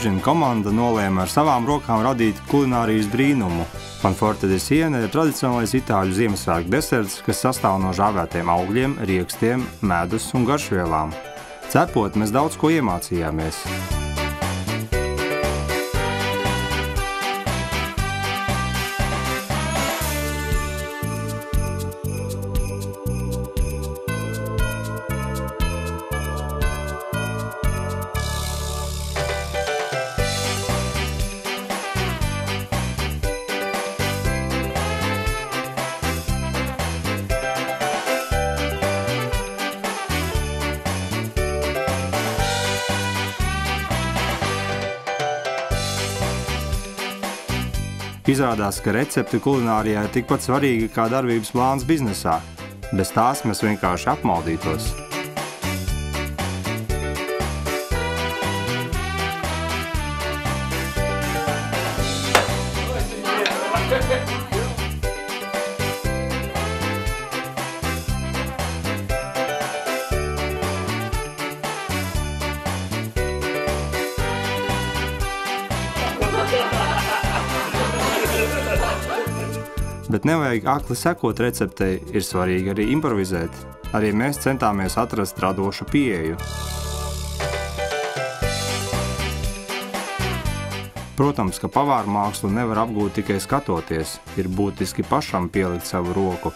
Adriana komanda nolēma ar savām rokām radīt kulinārijas brīnumu. Panforte di Siena ir tradicionālais itāļu Ziemassvētku deserts, kas sastāv no žāvētiem augļiem, riekstiem, medus un garšvielām. Cepot, mēs daudz ko iemācījāmies. Izrādās, ka recepte kulinārijā ir tikpat svarīga kā darbības plāns biznesā. Bez tās mēs vienkārši apmaldītos. Bet nevajag akli sekot receptei, ir svarīgi arī improvizēt. Arī mēs centāmies atrast radošu pieeju. Protams, ka pavāra mākslu nevar apgūt tikai skatoties, ir būtiski pašam pielikt savu roku.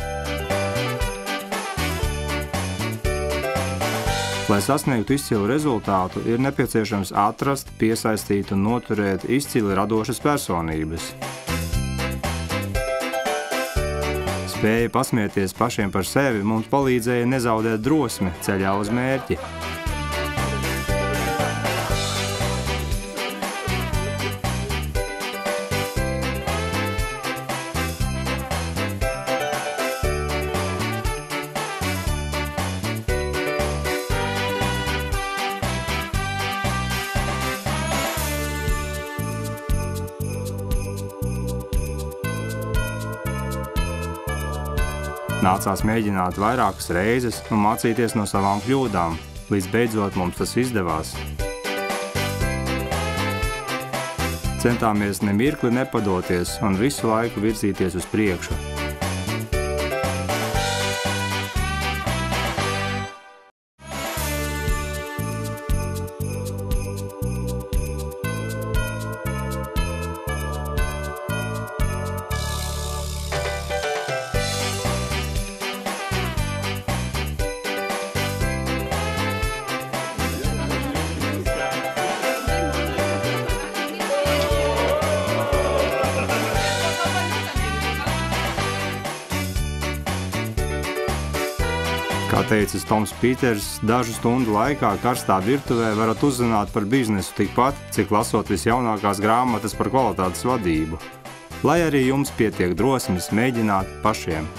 Lai sasniegtu izcilu rezultātu, ir nepieciešams atrast, piesaistīt un noturēt izcili radošas personības. Spēja pasmieties pašiem par sevi mums palīdzēja nezaudēt drosmi ceļā uz mērķi. Nācās mēģināt vairākas reizes un mācīties no savām kļūdām, līdz beidzot mums tas izdevās. Centāmies ne mirkli nepadoties un visu laiku virzīties uz priekšu. Kā teicis Toms Pīters, dažu stundu laikā karstā virtuvē varat uzzināt par biznesu tikpat, cik lasot visjaunākās grāmatas par kvalitātes vadību. Lai arī jums pietiek drosmes mēģināt pašiem.